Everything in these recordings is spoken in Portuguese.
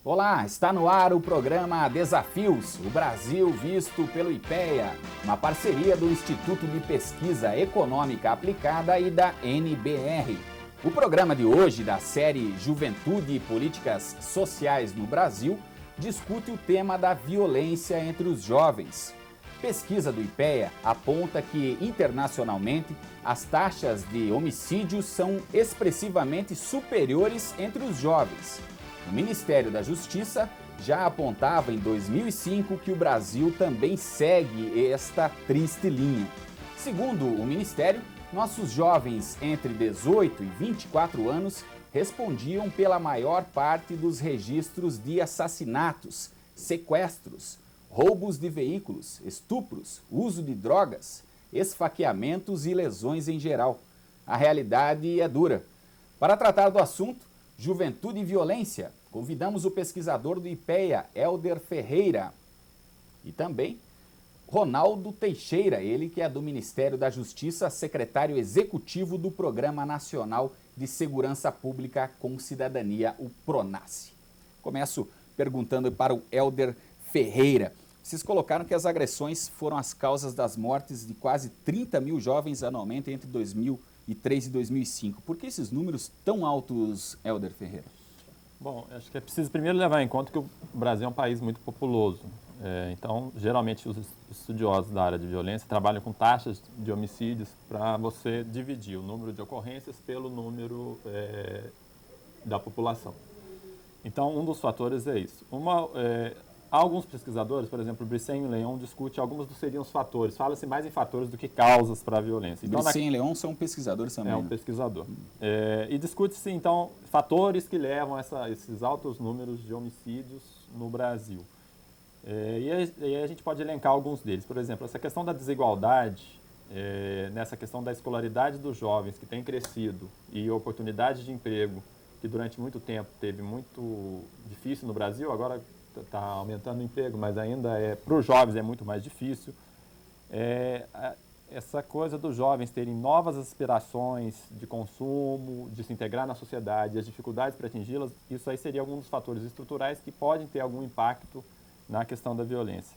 Olá, está no ar o programa Desafios, o Brasil visto pelo IPEA, uma parceria do Instituto de Pesquisa Econômica Aplicada e da NBR. O programa de hoje, da série Juventude e Políticas Sociais no Brasil, discute o tema da violência entre os jovens. Pesquisa do IPEA aponta que, internacionalmente, as taxas de homicídios são expressivamente superiores entre os jovens. O Ministério da Justiça já apontava em 2005 que o Brasil também segue esta triste linha. Segundo o Ministério, nossos jovens entre 18 e 24 anos respondiam pela maior parte dos registros de assassinatos, sequestros, roubos de veículos, estupros, uso de drogas, esfaqueamentos e lesões em geral. A realidade é dura. Para tratar do assunto, Juventude e Violência, convidamos o pesquisador do IPEA, Hélder Ferreira, e também Ronaldo Teixeira, ele que é do Ministério da Justiça, secretário executivo do Programa Nacional de Segurança Pública com Cidadania, o PRONASSE. Começo perguntando para o Hélder Ferreira. Vocês colocaram que as agressões foram as causas das mortes de quase 30 mil jovens anualmente entre 2003 e 2005. Por que esses números tão altos, Hélder Ferreira? Bom, acho que é preciso primeiro levar em conta que o Brasil é um país muito populoso. Então, geralmente, os estudiosos da área de violência trabalham com taxas de homicídios para você dividir o número de ocorrências pelo número da população. Então, um dos fatores é isso. Alguns pesquisadores, por exemplo, Brisson e Leon, discute alguns seriam os fatores. Fala-se mais em fatores do que causas para a violência. Então, Brisson e Leon são pesquisadores também. É um pesquisador. E discute-se, então, fatores que levam a esses altos números de homicídios no Brasil. E aí a gente pode elencar alguns deles. Por exemplo, essa questão da desigualdade, nessa questão da escolaridade dos jovens que tem crescido e oportunidade de emprego que durante muito tempo teve muito difícil no Brasil, agora está aumentando o emprego, mas ainda para os jovens é muito mais difícil. Essa coisa dos jovens terem novas aspirações de consumo, de se integrar na sociedade, as dificuldades para atingi-las, isso aí seria algum dos fatores estruturais que podem ter algum impacto na questão da violência.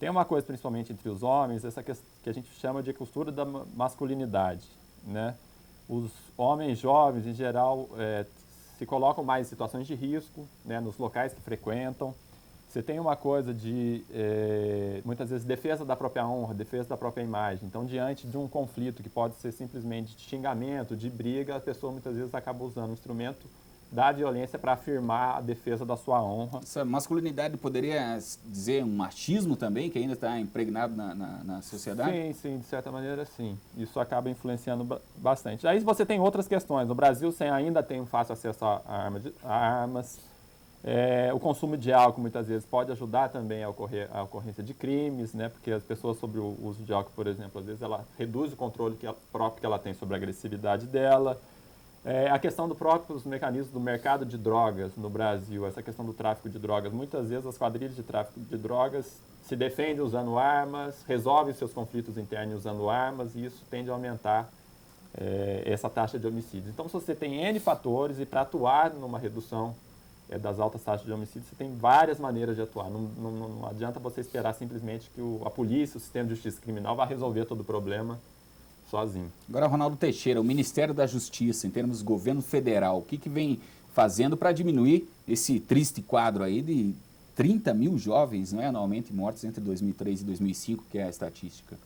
Tem uma coisa, principalmente entre os homens, essa que a gente chama de costura da masculinidade, né? Os homens jovens, em geral, se colocam mais em situações de risco, né, nos locais que frequentam. Você tem uma coisa de, muitas vezes, defesa da própria honra, defesa da própria imagem. Então, diante de um conflito que pode ser simplesmente de xingamento, de briga, a pessoa muitas vezes acaba usando o instrumento da violência para afirmar a defesa da sua honra. Essa masculinidade poderia dizer um machismo também, que ainda está impregnado na sociedade? Sim, de certa maneira sim. Isso acaba influenciando bastante. Aí você tem outras questões. No Brasil, você ainda tem um fácil acesso a armas. O consumo de álcool muitas vezes pode ajudar também a ocorrência de crimes, né? Porque as pessoas sobre o uso de álcool, por exemplo, às vezes ela reduz o controle próprio que ela tem sobre a agressividade dela. A questão dos próprios mecanismos do mercado de drogas no Brasil, essa questão do tráfico de drogas, muitas vezes as quadrilhas de tráfico de drogas se defendem usando armas, resolvem seus conflitos internos usando armas e isso tende a aumentar essa taxa de homicídios. Então, se você tem N fatores e para atuar numa redução das altas taxas de homicídio, você tem várias maneiras de atuar. Não adianta você esperar simplesmente que a polícia, o sistema de justiça criminal vai resolver todo o problema sozinho. Agora, Ronaldo Teixeira, o Ministério da Justiça, em termos do governo federal, o que vem fazendo para diminuir esse triste quadro aí de 30 mil jovens, não é, anualmente mortos entre 2003 e 2005, que é a estatística?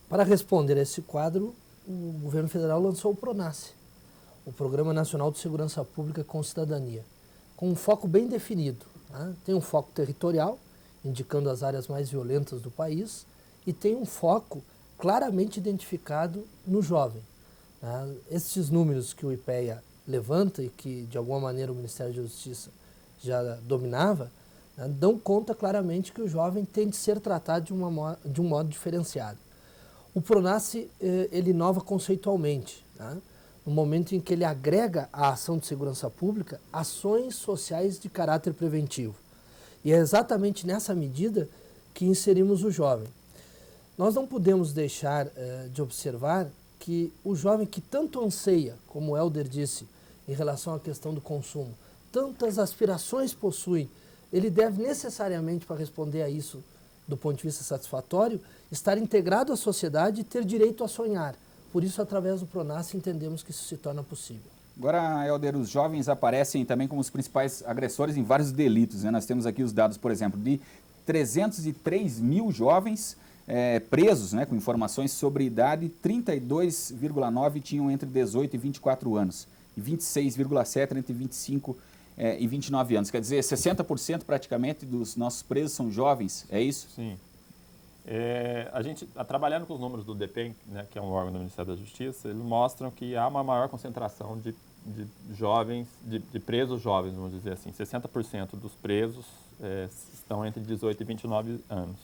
Para responder a esse quadro, o governo federal lançou o PRONASSE, o Programa Nacional de Segurança Pública com Cidadania, com um foco bem definido. Né? Tem um foco territorial, indicando as áreas mais violentas do país, e tem um foco claramente identificado no jovem. Né? Esses números que o IPEA levanta e que, de alguma maneira, o Ministério da Justiça já dominava, né, dão conta claramente que o jovem tem de ser tratado de um modo diferenciado. O PRONASSE, ele inova conceitualmente, né? No momento em que ele agrega à ação de segurança pública ações sociais de caráter preventivo. E é exatamente nessa medida que inserimos o jovem. Nós não podemos deixar de observar que o jovem que tanto anseia, como o Hélder disse, em relação à questão do consumo, tantas aspirações possui ele deve necessariamente, para responder a isso do ponto de vista satisfatório, estar integrado à sociedade e ter direito a sonhar. Por isso, através do PRONASSE, entendemos que isso se torna possível. Agora, Helder, os jovens aparecem também como os principais agressores em vários delitos, né? Nós temos aqui os dados, por exemplo, de 303 mil jovens presos, né, com informações sobre idade, 32,9 tinham entre 18 e 24 anos, e 26,7 entre 25 e 29 anos. Quer dizer, 60% praticamente dos nossos presos são jovens, é isso? Sim. A gente, trabalhando com os números do DPEM, né, que é um órgão do Ministério da Justiça, eles mostram que há uma maior concentração de jovens, de presos jovens, vamos dizer assim. 60% dos presos estão entre 18 e 29 anos.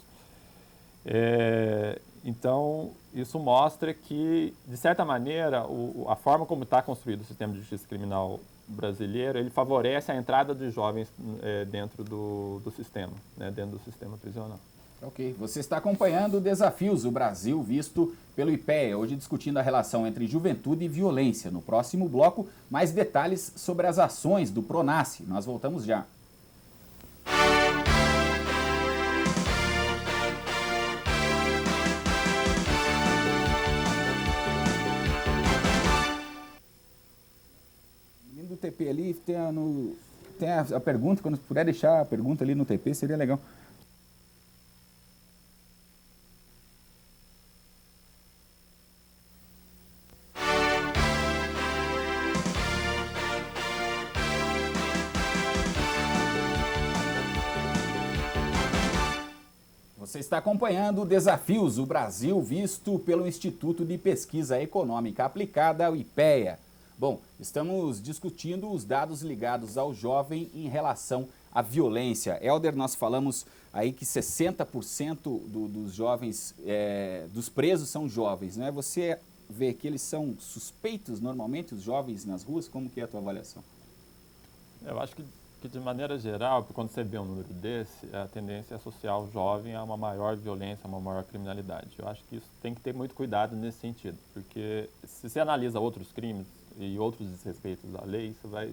Então, isso mostra que, de certa maneira, a forma como está construído o sistema de justiça criminal brasileiro, ele favorece a entrada de jovens dentro do sistema, né, dentro do sistema prisional. Ok. Você está acompanhando o Desafios, o Brasil visto pelo IPEA, hoje discutindo a relação entre juventude e violência. No próximo bloco, mais detalhes sobre as ações do PRONASSE. Nós voltamos já. Do TP ali, tem a pergunta, quando puder deixar a pergunta ali no TP, seria legal. Você está acompanhando o Desafios, o Brasil visto pelo Instituto de Pesquisa Econômica Aplicada, o IPEA. Bom, estamos discutindo os dados ligados ao jovem em relação à violência. Helder, nós falamos aí que 60% dos jovens, dos presos são jovens, né? Você vê que eles são suspeitos normalmente, os jovens nas ruas? Como que é a tua avaliação? Eu acho que de maneira geral, quando você vê um número desse, a tendência é associar o jovem a uma maior violência, a uma maior criminalidade. Eu acho que isso tem que ter muito cuidado nesse sentido, porque se você analisa outros crimes e outros desrespeitos à lei, isso vai,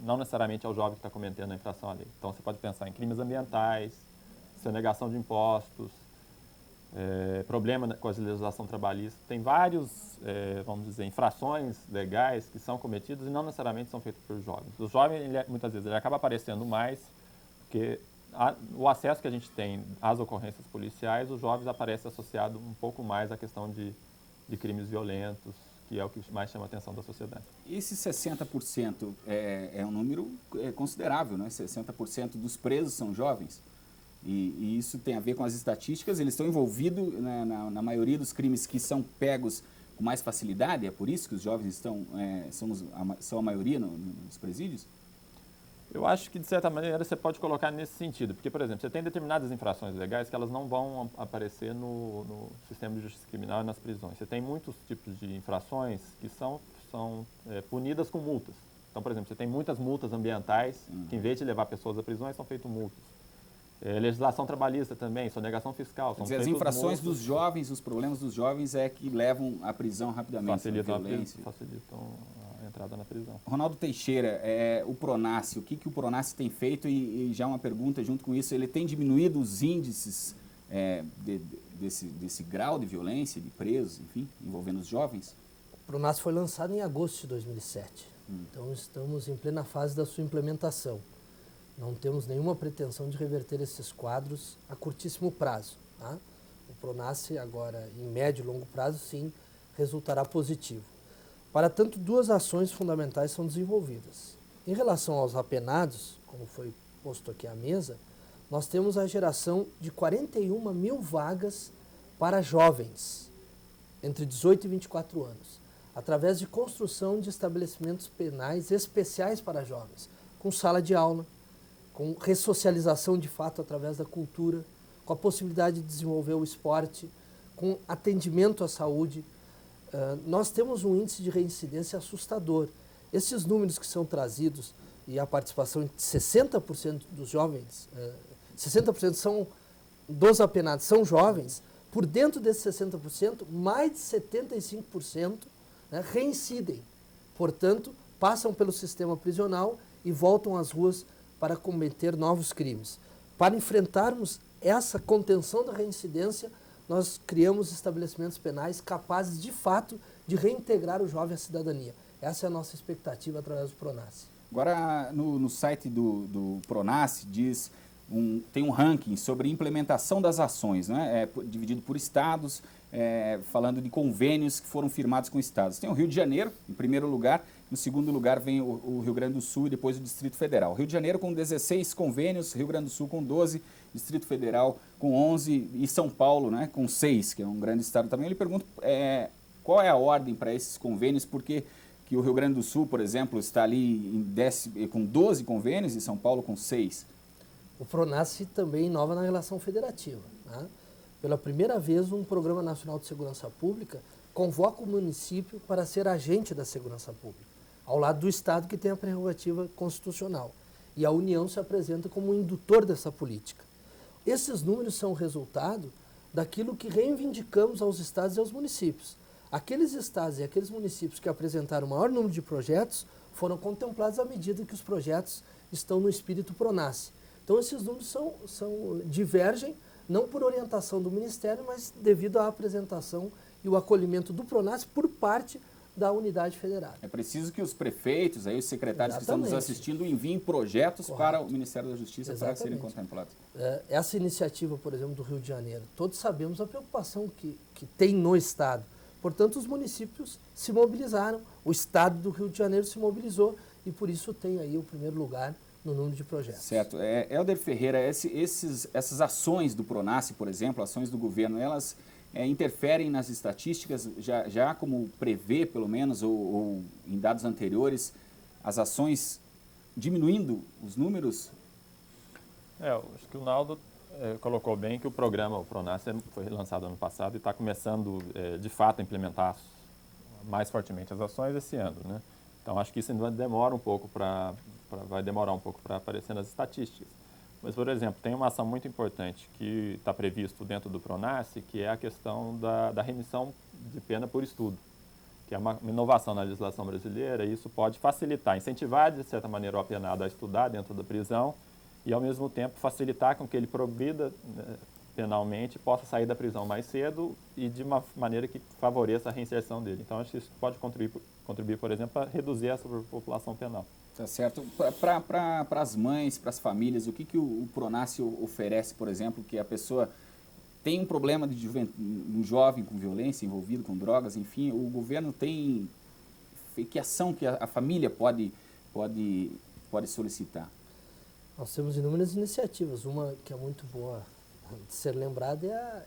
não necessariamente é o jovem que está cometendo a infração à lei. Então você pode pensar em crimes ambientais, sonegação de impostos, problema com a legislação trabalhista. Tem vários, vamos dizer, infrações legais que são cometidas e não necessariamente são feitas por jovens. O jovem, muitas vezes, ele acaba aparecendo mais porque o acesso que a gente tem às ocorrências policiais, os jovens aparecem associado um pouco mais à questão de crimes violentos, que é o que mais chama a atenção da sociedade. Esse 60% é um número considerável, né? 60% dos presos são jovens. E isso tem a ver com as estatísticas, eles estão envolvidos na maioria dos crimes que são pegos com mais facilidade, é por isso que os jovens são a maioria nos presídios? Eu acho que, de certa maneira, você pode colocar nesse sentido, porque, por exemplo, você tem determinadas infrações legais que elas não vão aparecer no sistema de justiça criminal e nas prisões. Você tem muitos tipos de infrações que são punidas com multas. Então, por exemplo, você tem muitas multas ambientais que, em vez de levar pessoas a prisões, são feitas multas. Legislação trabalhista também, sonegação fiscal. Quer dizer, as infrações dos jovens, os problemas dos jovens é que levam à prisão rapidamente. Facilitam a entrada na prisão. Ronaldo Teixeira, o PRONASSE, o que o PRONASSE tem feito e já uma pergunta junto com isso, ele tem diminuído os índices desse grau de violência, de presos, enfim, envolvendo os jovens? O PRONASSE foi lançado em agosto de 2007, então estamos em plena fase da sua implementação. Não temos nenhuma pretensão de reverter esses quadros a curtíssimo prazo. Tá? O PRONASSE agora, em médio e longo prazo, sim, resultará positivo. Para tanto, duas ações fundamentais são desenvolvidas. Em relação aos apenados, como foi posto aqui à mesa, nós temos a geração de 41 mil vagas para jovens, entre 18 e 24 anos, através de construção de estabelecimentos penais especiais para jovens, com sala de aula, com ressocialização de fato através da cultura, com a possibilidade de desenvolver o esporte, com atendimento à saúde. Nós temos um índice de reincidência assustador. Esses números que são trazidos e a participação de 60% dos jovens, 60% dos apenados são jovens, por dentro desses 60%, mais de 75% reincidem. Portanto, passam pelo sistema prisional e voltam às ruas para cometer novos crimes. Para enfrentarmos essa contenção da reincidência, nós criamos estabelecimentos penais capazes, de fato, de reintegrar o jovem à cidadania. Essa é a nossa expectativa através do PRONASSE. Agora, no site do PRONASSE, tem um ranking sobre implementação das ações, né? Dividido por estados, falando de convênios que foram firmados com estados. Tem o Rio de Janeiro, em primeiro lugar, no segundo lugar vem o Rio Grande do Sul e depois o Distrito Federal. Rio de Janeiro com 16 convênios, Rio Grande do Sul com 12, Distrito Federal com 11 e São Paulo, né, com 6, que é um grande estado também. Ele pergunta qual é a ordem para esses convênios, porque que o Rio Grande do Sul, por exemplo, está ali com 12 convênios e São Paulo com 6. O PRONASSE também inova na relação federativa, né? Pela primeira vez, um Programa Nacional de Segurança Pública convoca o município para ser agente da segurança pública, ao lado do Estado, que tem a prerrogativa constitucional. E a União se apresenta como o indutor dessa política. Esses números são resultado daquilo que reivindicamos aos estados e aos municípios. Aqueles estados e aqueles municípios que apresentaram o maior número de projetos foram contemplados à medida que os projetos estão no espírito PRONASSE. Então, esses números divergem, não por orientação do Ministério, mas devido à apresentação e o acolhimento do PRONASSE por parte da unidade federada. É preciso que os prefeitos, aí, os secretários que estão nos assistindo, enviem projetos para o Ministério da Justiça para serem contemplados. Essa iniciativa, por exemplo, do Rio de Janeiro, todos sabemos a preocupação que tem no Estado. Portanto, os municípios se mobilizaram, o Estado do Rio de Janeiro se mobilizou e por isso tem aí o primeiro lugar no número de projetos. Certo. Helder Ferreira, essas ações do PRONASSE, por exemplo, ações do governo, elas interferem nas estatísticas, já como prevê, pelo menos, ou em dados anteriores, as ações diminuindo os números? Acho que o Naldo colocou bem que o programa, o PRONASSE, foi lançado ano passado e está começando, de fato, a implementar mais fortemente as ações esse ano, né? Então, acho que isso ainda demora um pouco vai demorar um pouco para aparecer nas estatísticas. Mas, por exemplo, tem uma ação muito importante que está previsto dentro do PRONASSE, que é a questão da remissão de pena por estudo, que é uma inovação na legislação brasileira, e isso pode facilitar, incentivar, de certa maneira, o apenado a estudar dentro da prisão e, ao mesmo tempo, facilitar com que ele progrida penalmente, possa sair da prisão mais cedo e de uma maneira que favoreça a reinserção dele. Então, acho que isso pode contribuir, por exemplo, para reduzir essa população penal. Tá certo. Para as mães, para as famílias, o que o PRONASSE oferece, por exemplo, que a pessoa tem um problema de um jovem com violência, envolvido com drogas, enfim, o governo tem... Que ação que a família pode solicitar? Nós temos inúmeras iniciativas. Uma que é muito boa de ser lembrada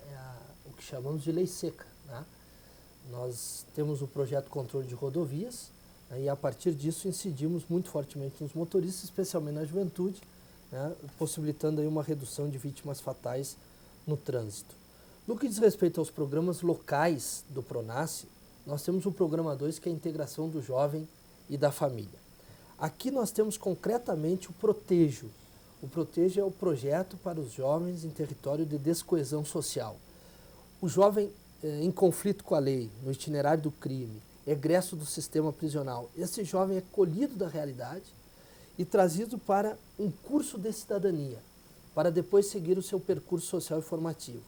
o que chamamos de lei seca, né? Nós temos o projeto Controle de Rodovias, né, e a partir disso incidimos muito fortemente nos motoristas, especialmente na juventude, né, possibilitando aí uma redução de vítimas fatais no trânsito. No que diz respeito aos programas locais do PRONASSE, nós temos o programa 2, que é a integração do jovem e da família. Aqui nós temos concretamente o Protejo. O Protejo é o projeto para os jovens em território de descoesão social. O jovem em conflito com a lei, no itinerário do crime, egresso do sistema prisional, esse jovem é colhido da realidade e trazido para um curso de cidadania, para depois seguir o seu percurso social e formativo.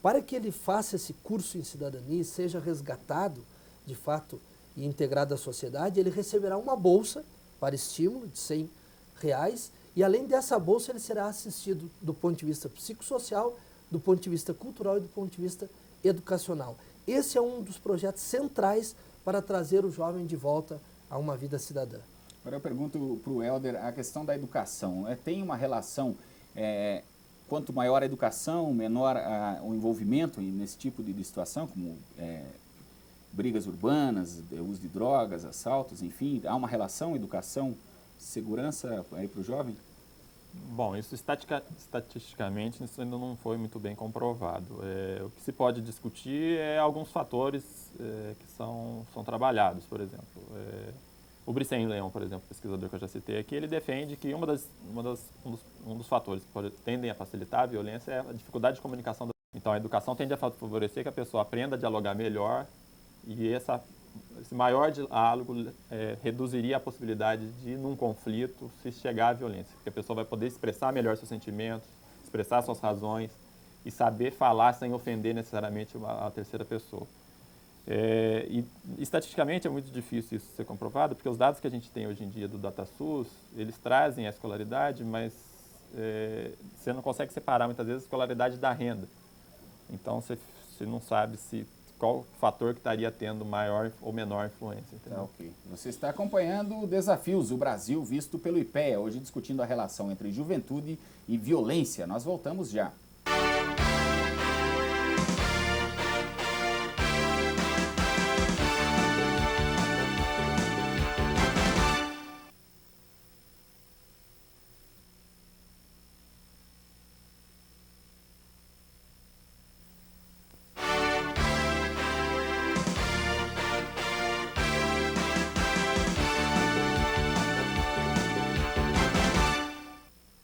Para que ele faça esse curso em cidadania e seja resgatado, de fato, e integrado à sociedade, ele receberá uma bolsa para estímulo de R$100, e além dessa bolsa ele será assistido do ponto de vista psicossocial, do ponto de vista cultural e do ponto de vista educacional. Esse é um dos projetos centrais para trazer o jovem de volta a uma vida cidadã. Agora eu pergunto para o Helder a questão da educação. Tem uma relação, quanto maior a educação, menor o envolvimento nesse tipo de situação, como brigas urbanas, uso de drogas, assaltos, enfim, há uma relação, educação, segurança aí para o jovem? Bom, isso estatisticamente isso ainda não foi muito bem comprovado. O que se pode discutir é alguns fatores que são trabalhados, por exemplo. O Bricen Leão, por exemplo, pesquisador que eu já citei aqui, ele defende que um dos fatores que tendem a facilitar a violência é a dificuldade de comunicação. Então, a educação tende a favorecer que a pessoa aprenda a dialogar melhor e essa esse maior diálogo reduziria a possibilidade de, num conflito, se chegar à violência. Porque a pessoa vai poder expressar melhor seus sentimentos, expressar suas razões e saber falar sem ofender necessariamente a terceira pessoa. E estatisticamente é muito difícil isso ser comprovado, porque os dados que a gente tem hoje em dia do DataSUS, eles trazem a escolaridade, mas você não consegue separar muitas vezes a escolaridade da renda. Então você não sabe qual fator que estaria tendo maior ou menor influência. Entendeu? Ok. Você está acompanhando Desafios, o Brasil visto pelo IPEA, hoje discutindo a relação entre juventude e violência. Nós voltamos já.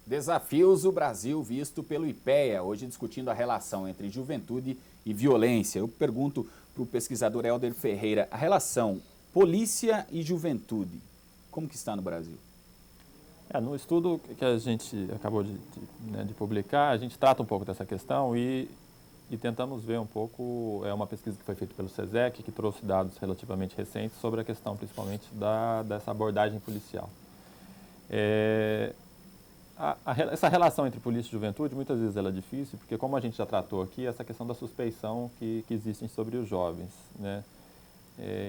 Desafios, o Brasil visto pelo IPEA, hoje discutindo a relação entre juventude e violência. Eu pergunto para o pesquisador Helder Ferreira, a relação polícia e juventude, como que está no Brasil? No estudo que a gente acabou de publicar, a gente trata um pouco dessa questão e tentamos ver um pouco, uma pesquisa que foi feita pelo SESEC, que trouxe dados relativamente recentes sobre a questão principalmente dessa abordagem policial. Essa relação entre polícia e juventude, muitas vezes ela é difícil, porque como a gente já tratou aqui, essa questão da suspeição que existe sobre os jovens, né?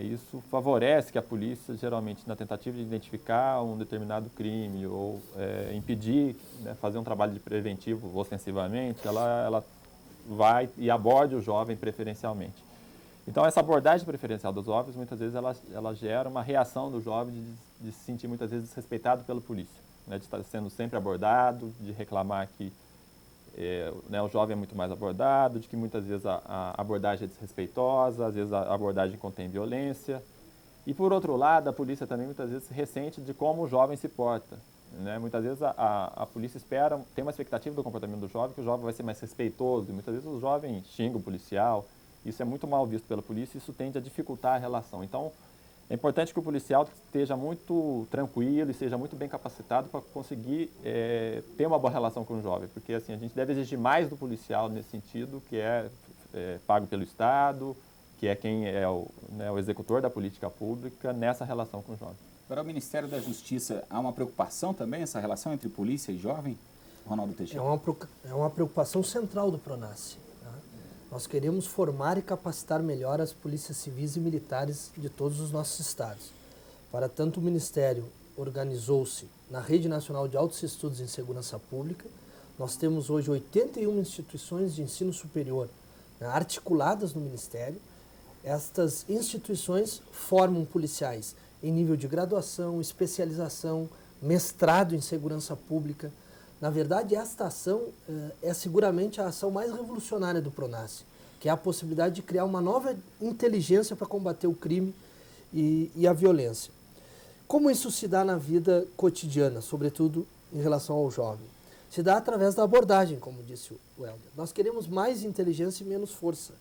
Isso favorece que a polícia, geralmente, na tentativa de identificar um determinado crime ou impedir, né, fazer um trabalho de preventivo ostensivamente, ela vai e aborde o jovem preferencialmente. Então, essa abordagem preferencial dos jovens, muitas vezes, ela gera uma reação do jovem de se sentir, muitas vezes, desrespeitado pela polícia. Né, de estar sendo sempre abordado, de reclamar que o jovem é muito mais abordado, de que muitas vezes a abordagem é desrespeitosa, às vezes a abordagem contém violência. E, por outro lado, a polícia também muitas vezes se ressente de como o jovem se porta. Né? Muitas vezes a polícia tem uma expectativa do comportamento do jovem, que o jovem vai ser mais respeitoso, e muitas vezes o jovem xinga o policial. Isso é muito mal visto pela polícia e isso tende a dificultar a relação. Então, é importante que o policial esteja muito tranquilo e seja muito bem capacitado para conseguir ter uma boa relação com o jovem, porque assim, a gente deve exigir mais do policial nesse sentido, que é pago pelo Estado, que é quem é o executor da política pública nessa relação com o jovem. Para o Ministério da Justiça, há uma preocupação também, essa relação entre polícia e jovem? Ronaldo Teixeira. É uma preocupação central do PRONASSE. Nós queremos formar e capacitar melhor as polícias civis e militares de todos os nossos estados. Para tanto, o Ministério organizou-se na Rede Nacional de Altos Estudos em Segurança Pública. Nós temos hoje 81 instituições de ensino superior, né, articuladas no Ministério. Estas instituições formam policiais em nível de graduação, especialização, mestrado em segurança pública. Na verdade, esta ação é seguramente a ação mais revolucionária do PRONASSE, que é a possibilidade de criar uma nova inteligência para combater o crime e a violência. Como isso se dá na vida cotidiana, sobretudo em relação ao jovem? Se dá através da abordagem, como disse o Helder. Nós queremos mais inteligência e menos força.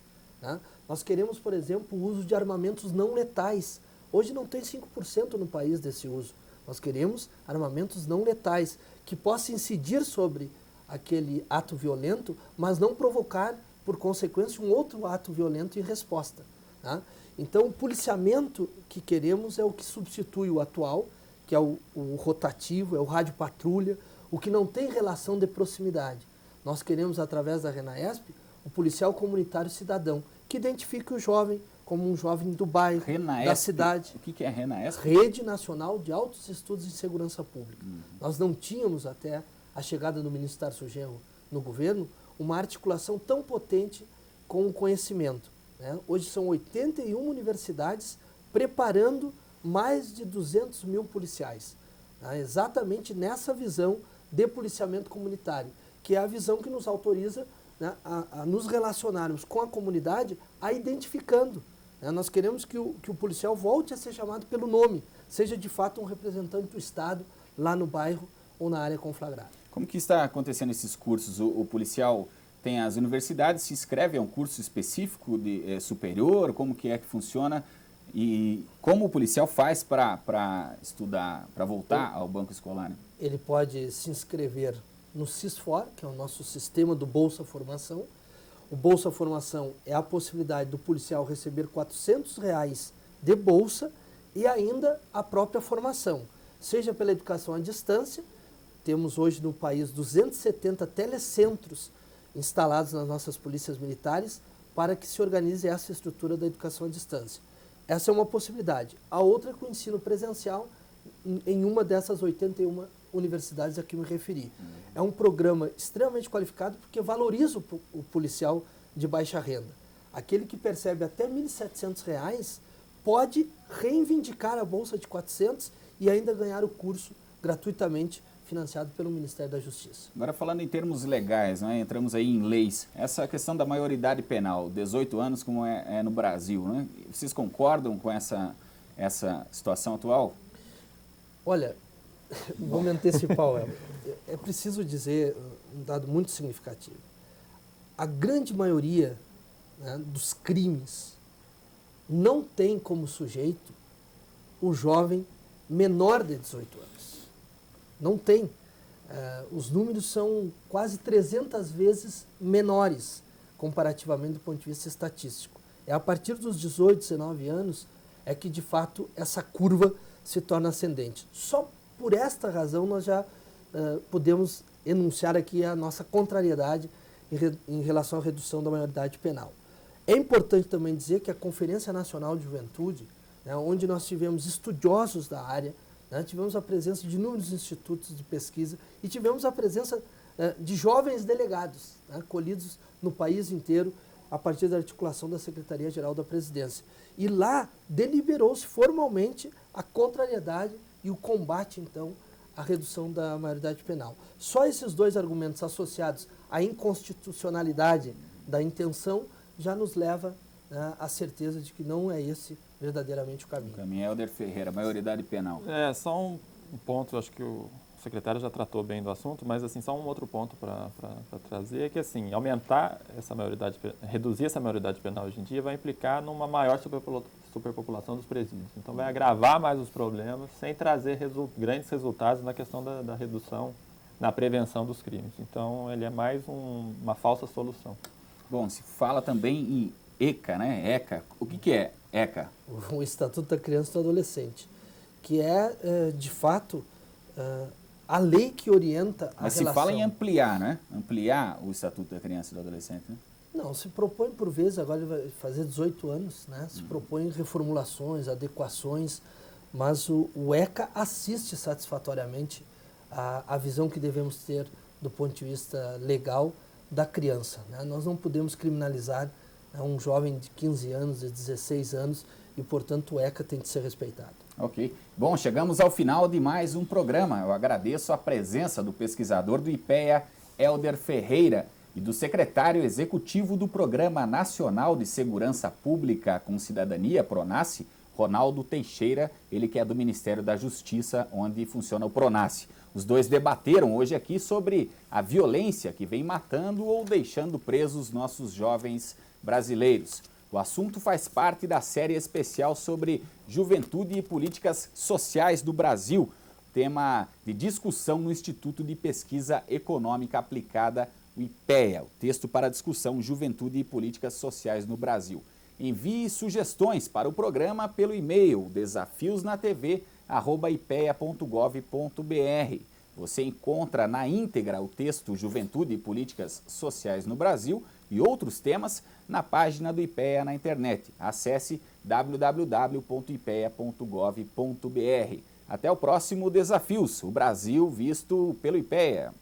Né? Nós queremos, por exemplo, o uso de armamentos não letais. Hoje não tem 5% no país desse uso. Nós queremos armamentos não letais, que possam incidir sobre aquele ato violento, mas não provocar, por consequência, um outro ato violento em resposta. Tá? Então, o policiamento que queremos é o que substitui o atual, que é o rotativo, é o rádio-patrulha, o que não tem relação de proximidade. Nós queremos, através da RENAESP, o policial comunitário cidadão, que identifique o jovem como um jovem do bairro, da cidade. O que é a RENAESP? Rede Nacional de Altos Estudos em Segurança Pública. Nós não tínhamos, até a chegada do ministro Tarso Genro no governo, uma articulação tão potente com o conhecimento. Né? Hoje são 81 universidades preparando mais de 200 mil policiais. Tá? Exatamente nessa visão de policiamento comunitário, que é a visão que nos autoriza, né, a nos relacionarmos com a comunidade, a identificando. Né? Nós queremos que o policial volte a ser chamado pelo nome, seja de fato um representante do Estado lá no bairro ou na área conflagrada. Como que está acontecendo esses cursos? O policial tem as universidades, se inscreve a um curso específico de superior? Como que é que funciona? E como o policial faz para estudar, para voltar ao banco escolar? Né? Ele pode se inscrever no SISFOR, que é o nosso sistema do Bolsa Formação. O Bolsa Formação é a possibilidade do policial receber R$400 de bolsa e ainda a própria formação, seja pela educação à distância. Temos hoje no país 270 telecentros instalados nas nossas polícias militares para que se organize essa estrutura da educação à distância. Essa é uma possibilidade. A outra é com o ensino presencial em uma dessas 81 universidades a que me referi. É um programa extremamente qualificado porque valoriza o policial de baixa renda. Aquele que percebe até R$ 1.700 pode reivindicar a bolsa de 400 e ainda ganhar o curso gratuitamente financiado pelo Ministério da Justiça. Agora falando em termos legais, né, entramos aí em leis, essa questão da maioridade penal, 18 anos como é no Brasil, né? Vocês concordam com essa situação atual? Olha, vou me antecipar, é preciso dizer um dado muito significativo. A grande maioria, né, dos crimes não tem como sujeito o jovem menor de 18 anos. Não tem. Os números são quase 300 vezes menores, comparativamente do ponto de vista estatístico. É a partir dos 18, 19 anos é que, de fato, essa curva se torna ascendente. Só por esta razão nós já podemos enunciar aqui a nossa contrariedade em relação à redução da maioridade penal. É importante também dizer que a Conferência Nacional de Juventude, né, onde nós tivemos estudiosos da área, né, tivemos a presença de inúmeros institutos de pesquisa e tivemos a presença de jovens delegados, né, colhidos no país inteiro a partir da articulação da Secretaria-Geral da Presidência. E lá deliberou-se formalmente a contrariedade e o combate, então, à redução da maioridade penal. Só esses dois argumentos associados à inconstitucionalidade da intenção já nos leva, né, à certeza de que não é esse verdadeiramente o caminho. O caminho é Helder Ferreira, maioridade penal. Só um ponto, acho que o secretário já tratou bem do assunto, mas assim, só um outro ponto para trazer é que assim, reduzir essa maioridade penal hoje em dia vai implicar numa maior superpopulação dos presídios. Então vai agravar mais os problemas sem trazer grandes resultados na questão da redução, na prevenção dos crimes. Então ele é mais uma falsa solução. Bom, se fala também em ECA, né? ECA. O que é ECA? O Estatuto da Criança e do Adolescente, que é, de fato, a lei que orienta a Mas relação... se fala em ampliar, né? Ampliar o Estatuto da Criança e do Adolescente, né? Não, se propõe por vezes, agora ele vai fazer 18 anos, né? Se propõe reformulações, adequações, mas o ECA assiste satisfatoriamente a visão que devemos ter do ponto de vista legal da criança, né? Nós não podemos criminalizar, né, um jovem de 15 anos, de 16 anos, e, portanto, o ECA tem que ser respeitado. Ok. Bom, chegamos ao final de mais um programa. Eu agradeço a presença do pesquisador do IPEA, Helder Ferreira, e do secretário executivo do Programa Nacional de Segurança Pública com Cidadania, PRONASSE, Ronaldo Teixeira, ele que é do Ministério da Justiça, onde funciona o PRONASSE. Os dois debateram hoje aqui sobre a violência que vem matando ou deixando presos nossos jovens brasileiros. O assunto faz parte da série especial sobre juventude e políticas sociais do Brasil, tema de discussão no Instituto de Pesquisa Econômica Aplicada, o IPEA, o texto para discussão Juventude e Políticas Sociais no Brasil. Envie sugestões para o programa pelo e-mail desafiosnatv@ipea.gov.br. Você encontra na íntegra o texto Juventude e Políticas Sociais no Brasil e outros temas na página do IPEA na internet. Acesse www.ipea.gov.br. Até o próximo Desafios, o Brasil visto pelo IPEA.